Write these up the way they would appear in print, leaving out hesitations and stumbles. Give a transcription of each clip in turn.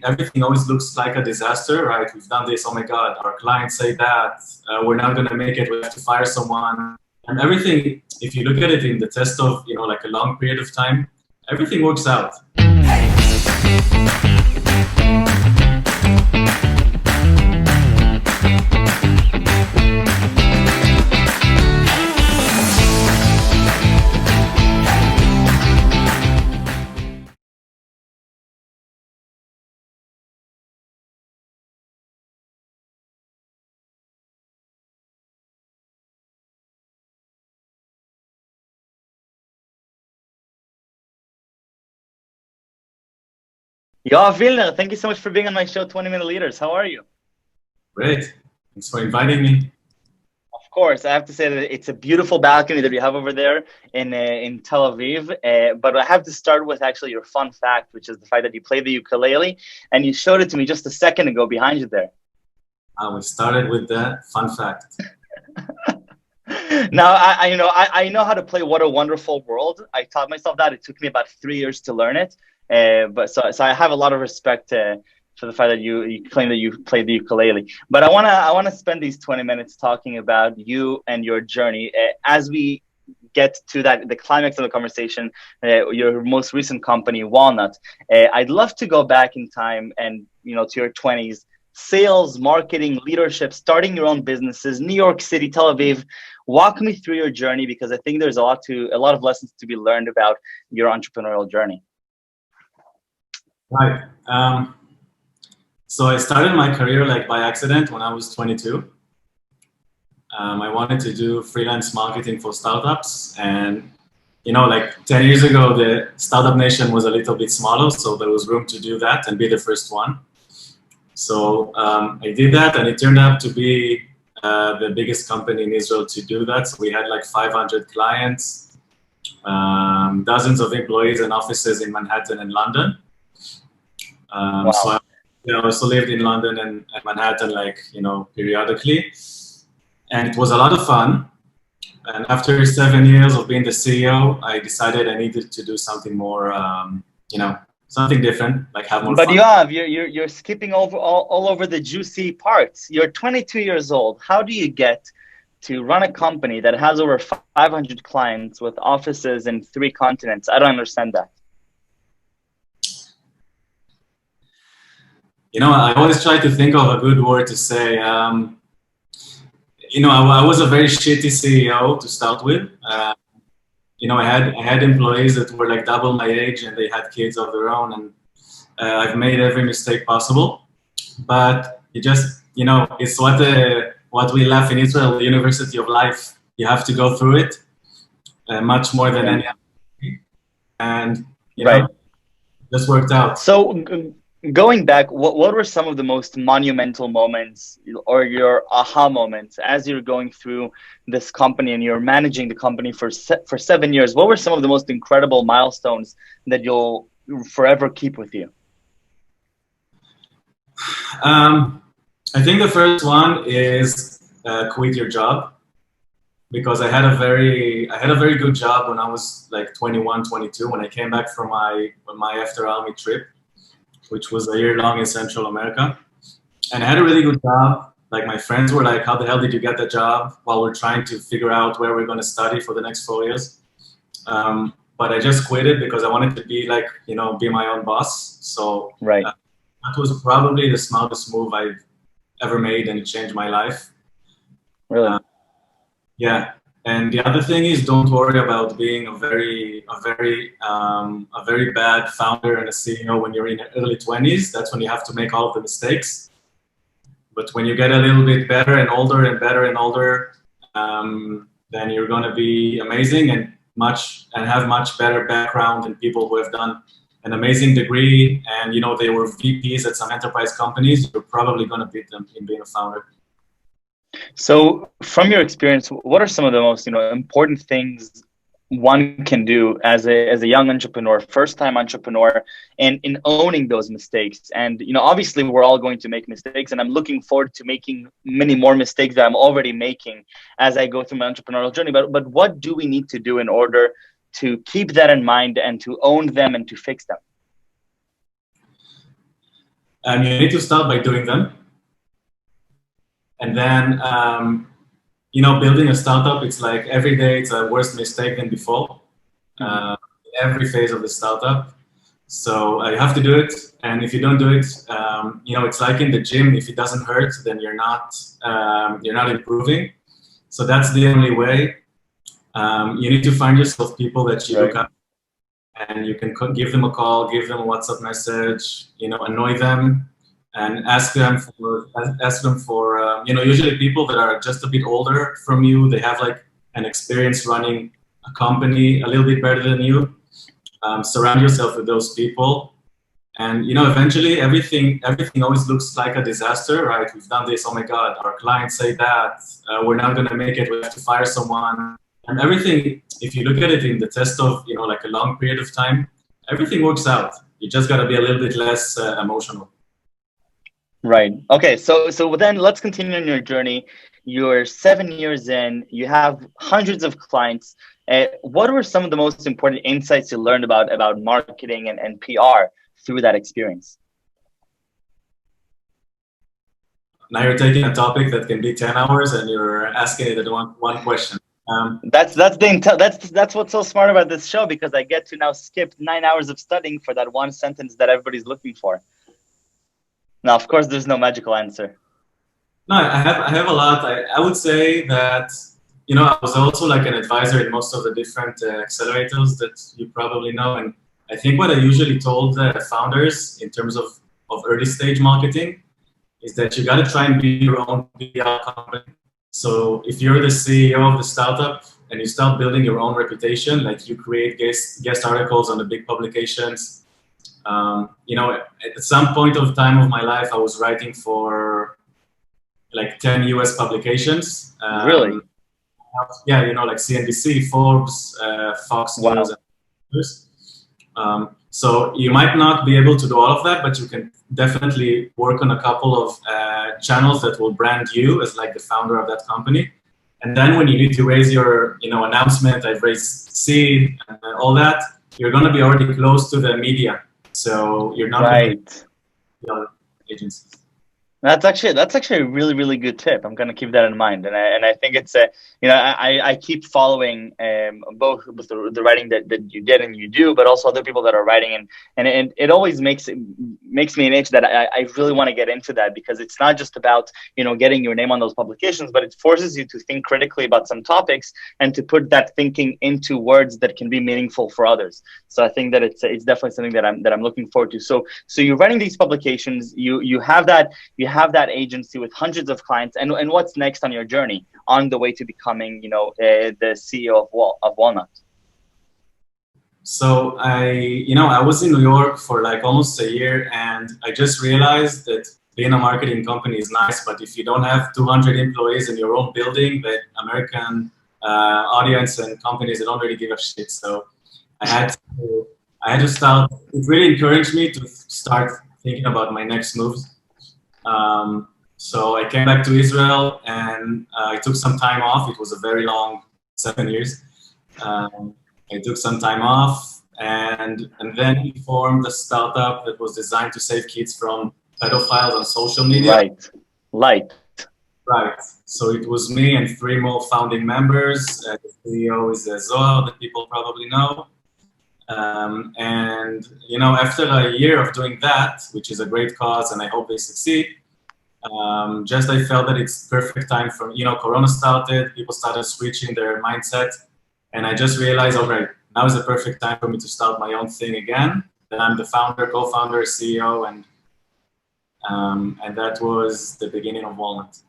everything always looks like a disaster, right? We've done this, oh my God, our clients say that, we're not going to make it, we have to fire someone. And everything, if you look at it in the test of, like a long period of time, everything works out. Yoav, Vilner, thank you so much for being on my show, 20 Minute Leaders. How are you? Great. Thanks for inviting me. Of course, I have to say that it's a beautiful balcony that you have over there in Tel Aviv. But I have to start with actually your fun fact, which is the fact that you play the ukulele, and you showed it to me just a second ago behind you there. We started with that fun fact. Now, I know how to play What a Wonderful World. I taught myself that. It took me about 3 years to learn it. But I have a lot of respect for the fact that you claim that you played the ukulele. But I wanna spend these 20 minutes talking about you and your journey as we get to the climax of the conversation. Your most recent company, Walnut. I'd love to go back in time and to your 20s. Sales, marketing, leadership, starting your own businesses, New York City, Tel Aviv. Walk me through your journey, because I think there's a lot of lessons to be learned about your entrepreneurial journey. Right. So I started my career by accident when I was 22. I wanted to do freelance marketing for startups, and 10 years ago, the startup nation was a little bit smaller, so there was room to do that and be the first one. So I did that, and it turned out to be the biggest company in Israel to do that. So we had 500 clients, dozens of employees and offices in Manhattan and London. Wow. So I also lived in London and Manhattan, periodically. And it was a lot of fun. And after 7 years of being the CEO, I decided I needed to do something more, something different, have more But fun. Yoav, you're skipping over all over the juicy parts. You're 22 years old. How do you get to run a company that has over 500 clients with offices in 3 continents? I don't understand that. I always try to think of a good word to say. I was a very shitty CEO to start with. I had employees that were double my age, and they had kids of their own, and I've made every mistake possible. But it just, it's what we laugh in Israel, the University of Life. You have to go through it much more than any other. And, Right. just worked out. So going back, what were some of the most monumental moments or your aha moments as you're going through this company and you're managing the company for 7 years? What were some of the most incredible milestones that you'll forever keep with you? I think the first one is quit your job, because I had a very good job when I was 21, 22, when I came back from my after army trip, which was a year long in Central America. And I had a really good job. My friends were like, how the hell did you get that job? While we're trying to figure out where we're going to study for the next 4 years. But I just quit it because I wanted to be be my own boss. So right. That was probably the smartest move I've ever made, and it changed my life. Really? Yeah. And the other thing is, don't worry about being a very bad founder and a CEO when you're in your early 20s. That's when you have to make all of the mistakes. But when you get a little bit better and older and better and older, then you're going to be amazing and have much better background than people who have done an amazing degree and they were VPs at some enterprise companies. You're probably going to beat them in being a founder. So from your experience, what are some of the most important things one can do as a young entrepreneur, first-time entrepreneur, and in owning those mistakes? And obviously we're all going to make mistakes, and I'm looking forward to making many more mistakes that I'm already making as I go through my entrepreneurial journey. But what do we need to do in order to keep that in mind and to own them and to fix them? You need to start by doing them. And then, building a startup, it's like every day it's a worse mistake than before. Every phase of the startup. So you have to do it. And if you don't do it, it's like in the gym. If it doesn't hurt, then you're not improving. So that's the only way. You need to find yourself people that you look up, and you can give them a call, give them a WhatsApp message, annoy them, and ask them for usually people that are just a bit older from you. They have like an experience running a company a little bit better than you. Surround yourself with those people, and eventually everything always looks like a disaster, right? We've done this. Oh my God, our clients say that we're not going to make it. We have to fire someone, and everything. If you look at it in the test of like a long period of time, everything works out. You just got to be a little bit less emotional. Right. Okay. So then let's continue on your journey. You're 7 years in. You have hundreds of clients. What were some of the most important insights you learned about marketing and PR through that experience? Now you're taking a topic that can be 10 hours and you're asking it at one question. That's what's so smart about this show, because I get to now skip 9 hours of studying for that one sentence that everybody's looking for. Now, of course, there's no magical answer. No, I have a lot. I would say that, I was also like an advisor in most of the different accelerators that you probably know. And I think what I usually told founders in terms of early stage marketing is that you got to try and be your own PR company. So if you're the CEO of the startup and you start building your own reputation, like you create guest articles on the big publications. At some point of time of my life, I was writing for like 10 US publications. Really? Yeah, like CNBC, Forbes, Fox News, and others. So you might not be able to do all of that, but you can definitely work on a couple of channels that will brand you as like the founder of that company. And then when you need to raise your, announcement, I've raised seed and all that, you're going to be already close to the media. So you're not right. Agencies. That's actually a really, really good tip. I'm gonna keep that in mind, and I think it's I keep following both with the writing that you did and you do, but also other people that are writing, and it always makes me an itch that I really want to get into that, because it's not just about getting your name on those publications, but it forces you to think critically about some topics and to put that thinking into words that can be meaningful for others. So I think that it's definitely something that I'm looking forward to. So you're writing these publications, you have that agency with hundreds of clients, and what's next on your journey on the way to becoming the CEO of Walnut? So I was in New York for like almost a year, and I just realized that being a marketing company is nice, but if you don't have 200 employees in your own building, the American audience and companies, they don't really give a shit. So I had to start. It really encouraged me to start thinking about my next moves. So I came back to Israel, and I took some time off. It was a very long 7 years. I took some time off, and then we formed a startup that was designed to save kids from pedophiles on social media. Right. So it was me and 3 more founding members. The CEO is Yoav, that people probably know. And after a year of doing that, which is a great cause, and I hope they succeed, I felt that it's perfect time for, Corona started, people started switching their mindset, and I just realized, okay, now is the perfect time for me to start my own thing again. Then I'm the founder, co-founder, CEO, and that was the beginning of Walnut.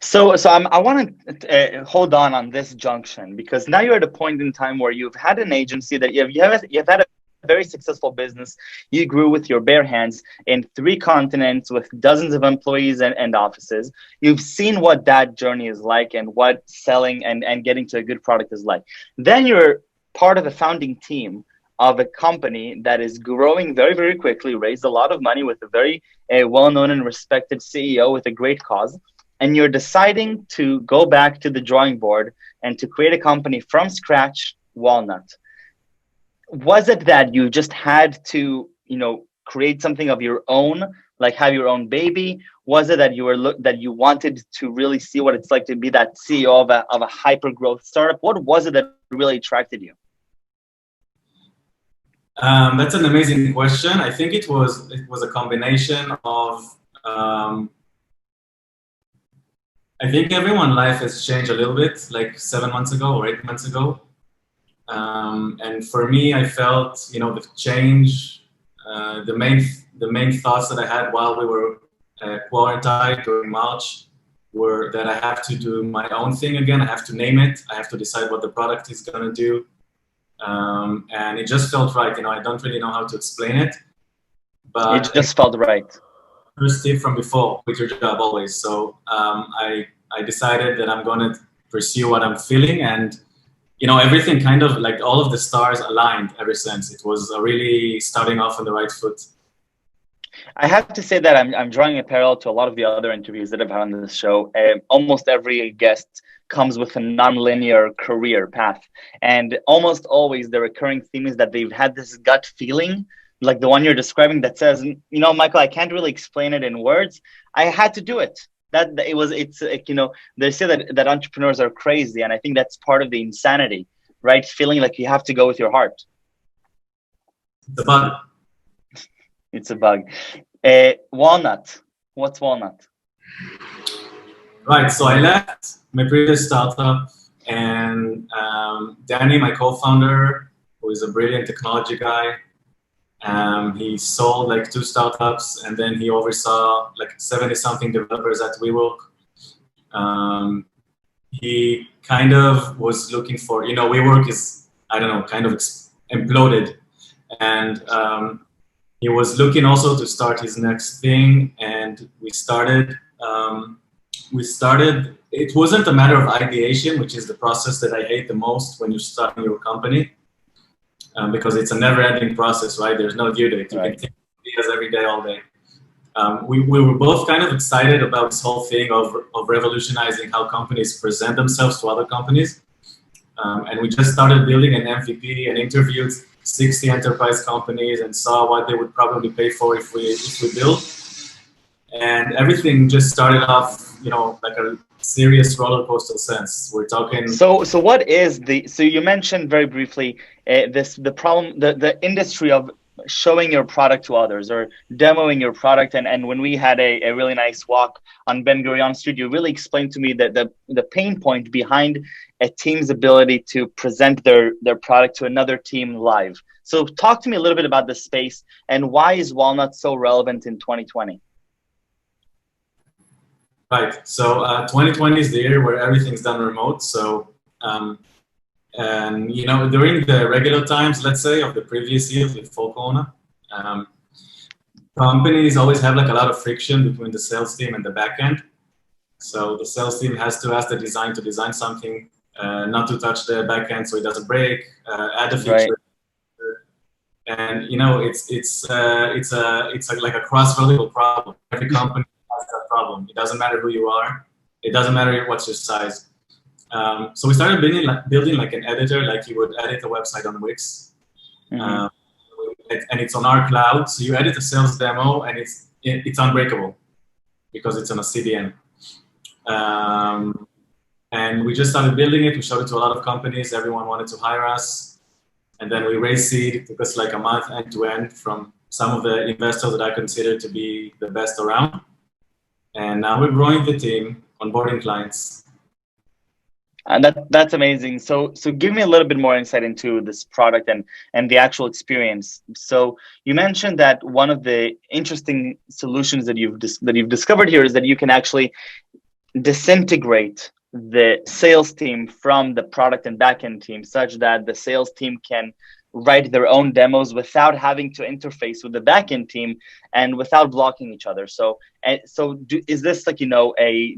So I want to hold on this junction, because now you're at a point in time where you've had an agency that you've had a very successful business. You grew with your bare hands in 3 continents with dozens of employees and offices. You've seen what that journey is like and what selling and getting to a good product is like. Then you're part of the founding team of a company that is growing very, very quickly, raised a lot of money with a very well-known and respected CEO with a great cause. And you're deciding to go back to the drawing board and to create a company from scratch, Walnut. Was it that you just had to, create something of your own like have your own baby? Was it that that you wanted to really see what it's like to be that CEO of a hyper growth startup? What was it that really attracted you? That's an amazing question. I think it was a combination of I think everyone's life has changed a little bit, like 7 months ago or 8 months ago. And for me, I felt, the change, the main thoughts that I had while we were quarantined during March were that I have to do my own thing again. I have to name it. I have to decide what the product is going to do. And it just felt right. I don't really know how to explain it, but it just felt right. First tip from before, quit your job always. So I decided that I'm going to pursue what I'm feeling, and everything kind of like all of the stars aligned ever since. It was really starting off on the right foot. I have to say that I'm drawing a parallel to a lot of the other interviews that I've had on this show. Almost every guest comes with a non-linear career path, and almost always the recurring theme is that they've had this gut feeling, like the one you're describing, that says, Michael, I can't really explain it in words. I had to do it. It's they say that entrepreneurs are crazy, and I think that's part of the insanity, right? Feeling like you have to go with your heart. The bug. It's a bug. Walnut. What's Walnut? Right. So I left my previous startup, and Danny, my co-founder, who is a brilliant technology guy, he sold like 2 startups, and then he oversaw like 70-something developers at WeWork. He kind of was looking for, WeWork is, kind of imploded. And he was looking also to start his next thing. And we started, it wasn't a matter of ideation, which is the process that I hate the most when you're starting your company. Because it's a never-ending process, right? There's no due date. You can think ideas every day, all day. We were both kind of excited about this whole thing of revolutionizing how companies present themselves to other companies. And we just started building an MVP and interviewed 60 enterprise companies and saw what they would probably pay for if we build. And everything just started off, like a serious roller coaster sense. We're talking. So what is so you mentioned very briefly the industry of showing your product to others or demoing your product. And when we had a really nice walk on Ben Gurion Street, you really explained to me that the pain point behind a team's ability to present their product to another team live. So talk to me a little bit about this space and why is Walnut so relevant in 2020? Right. So 2020 is the year where everything's done remote. So, and during the regular times, let's say, of the previous years before Corona, companies always have like a lot of friction between the sales team and the back end. So the sales team has to ask the design to design something, not to touch the back end so it doesn't break, add a feature. Right. And it's like a cross-vertical problem. Every company has that problem. It doesn't matter who you are. It doesn't matter what's your size. So we started building like an editor, like you would edit a website on Wix, and it's on our cloud. So you edit a sales demo, and it's unbreakable because it's on a CDN. And we just started building it. We showed it to a lot of companies. Everyone wanted to hire us. And then we raised seed. It took us like a month end to end from some of the investors that I consider to be the best around. And now we're growing the team, onboarding clients. And that's amazing. So give me a little bit more insight into this product and the actual experience. So you mentioned that one of the interesting solutions that you've discovered here is that you can actually disintegrate the sales team from the product and backend team, such that the sales team can write their own demos without having to interface with the backend team and without blocking each other. Is this like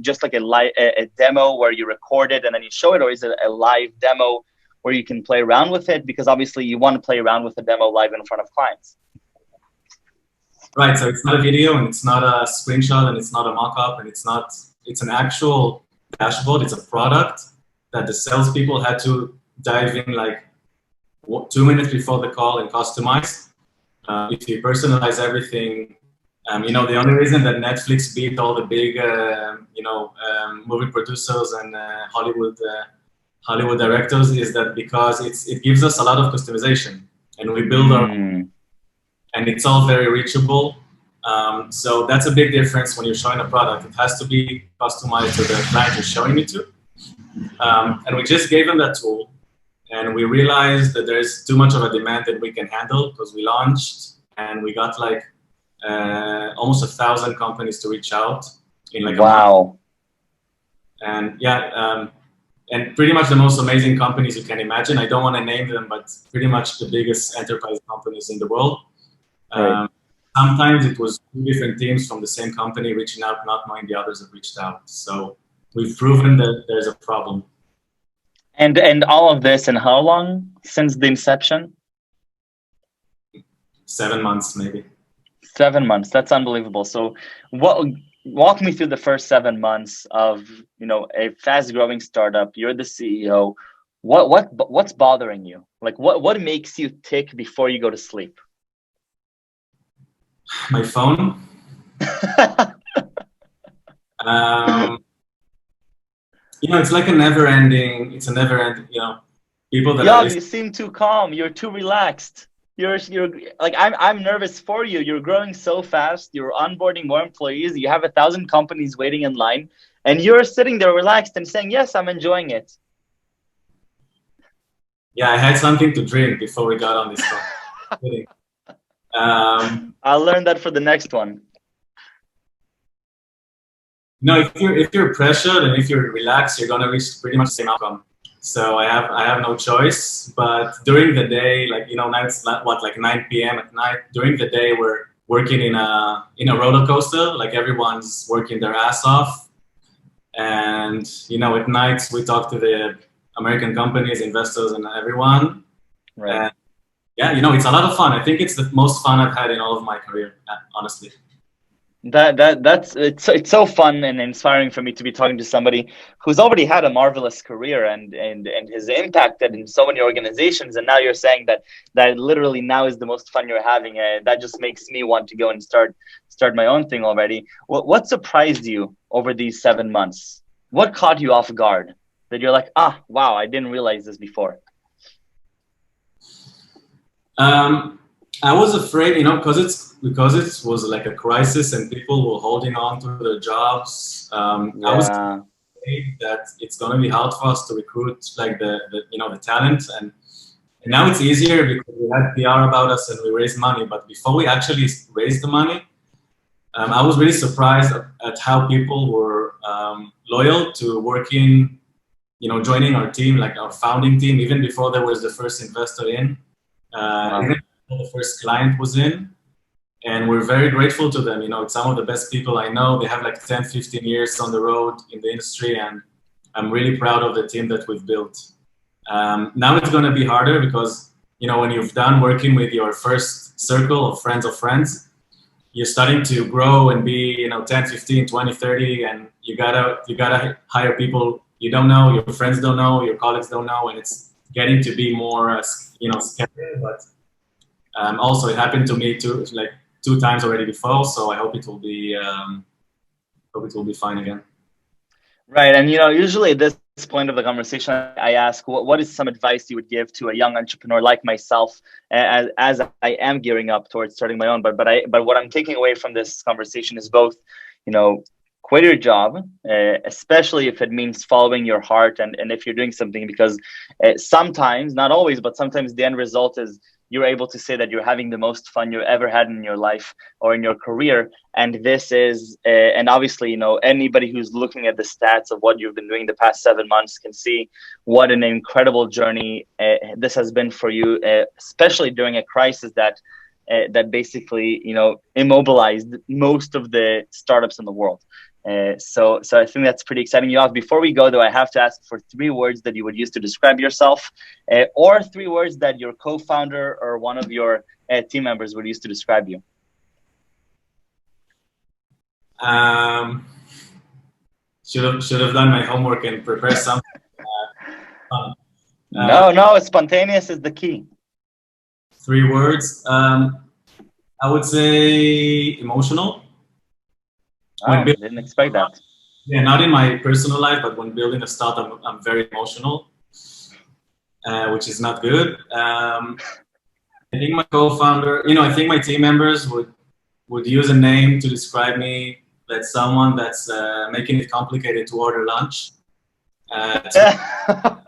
just like a demo where you record it and then you show it, or is it a live demo where you can play around with it? Because obviously you want to play around with the demo live in front of clients. Right. So it's not a video, and it's not a screenshot, and it's not a mock-up, and it's an actual dashboard. It's a product that the salespeople had to dive in like 2 minutes before the call and customize. If you personalize everything, The only reason that Netflix beat all the big, movie producers and Hollywood directors is that because it gives us a lot of customization, and we build our, and it's all very reachable. So that's a big difference when you're showing a product. It has to be customized to the client you're showing it to. And we just gave them that tool, and we realized that there's too much of a demand that we can handle because we launched and we got like almost 1,000 companies to reach out in like a month. And yeah, and pretty much the most amazing companies you can imagine. I don't want to name them, but pretty much the biggest enterprise companies in the world. Right. Sometimes it was two different teams from the same company reaching out, not knowing the others have reached out. So we've proven that there's a problem. And all of this, and how long since the inception? 7 months, maybe. 7 months. That's unbelievable. So walk me through the first 7 months of, a fast growing startup. You're the CEO. What's bothering you? Like what makes you tick before you go to sleep? My phone. It's like a never ending, people that Yoav, you seem too calm. You're too relaxed. You're like, I'm nervous for you. You're growing so fast. You're onboarding more employees. You have 1,000 companies waiting in line, and you're sitting there relaxed and saying, yes, I'm enjoying it. Yeah, I had something to drink before we got on this call. I'll learn that for the next one. No, if you're pressured and if you're relaxed, you're gonna reach pretty much the same outcome. So I have no choice. But during the day, now it's like 9 p.m. at night. During the day, we're working in a roller coaster. Like everyone's working their ass off. And at nights we talk to the American companies, investors, and everyone. Right. And yeah, it's a lot of fun. I think it's the most fun I've had in all of my career, honestly. It's so fun and inspiring for me to be talking to somebody who's already had a marvelous career and has impacted in so many organizations, and now you're saying that literally now is the most fun you're having. That just makes me want to go and start my own thing already. What surprised you over these 7 months? What caught you off guard that you're like, wow, I didn't realize this before? I was afraid, because it was like a crisis and people were holding on to their jobs. I was afraid that it's going to be hard for us to recruit like the talent. And now it's easier because we had PR about us and we raised money. But before we actually raised the money, I was really surprised at how people were loyal to working, joining our team, like our founding team, even before there was the first investor in. Even the first client was in, and we're very grateful to them. It's some of the best people I know. They have like 10, 15 years on the road in the industry, and I'm really proud of the team that we've built. Now it's going to be harder because, when you've done working with your first circle of friends, you're starting to grow and be, 10, 15, 20, 30, and you gotta hire people you don't know, your friends don't know, your colleagues don't know, and it's getting to be more, scary. But also it happened to me too, like 2 times already before. So I hope it will be fine again. Right, and usually at this point of the conversation, I ask, what is some advice you would give to a young entrepreneur like myself, as I am gearing up towards starting my own? But what I'm taking away from this conversation is both, quit your job, especially if it means following your heart, and if you're doing something, because sometimes, not always, but sometimes the end result is you're able to say that you're having the most fun you ever had in your life or in your career. And this is, and obviously, anybody who's looking at the stats of what you've been doing the past 7 months can see what an incredible journey this has been for you, especially during a crisis that basically, immobilized most of the startups in the world. So I think that's pretty exciting. Yoav, before we go though, I have to ask for 3 words that you would use to describe yourself, or 3 words that your co-founder or one of your team members would use to describe you. Should have done my homework and prepare something. No, spontaneous is the key. 3 words. I would say emotional. When Wow, building, didn't expect that. yeah, not in my personal life, but when building a startup, I'm very emotional, which is not good. I think my co-founder, I think my team members would use a name to describe me. That's someone that's making it complicated to order lunch, to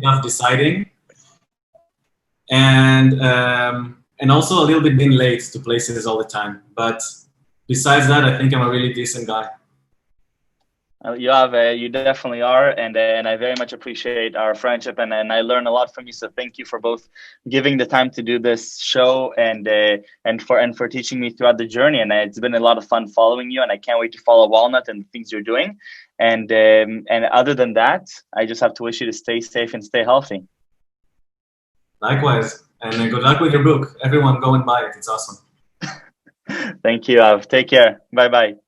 tough deciding, and also a little bit being late to places all the time. But besides that, I think I'm a really decent guy. Yoav, you definitely are, and I very much appreciate our friendship, and I learn a lot from you. So thank you for both giving the time to do this show and for teaching me throughout the journey. And it's been a lot of fun following you, and I can't wait to follow Walnut and the things you're doing. And other than that, I just have to wish you to stay safe and stay healthy. Likewise, and good luck with your book. Everyone, go and buy it. It's awesome. Thank you, Yoav. Take care. Bye bye.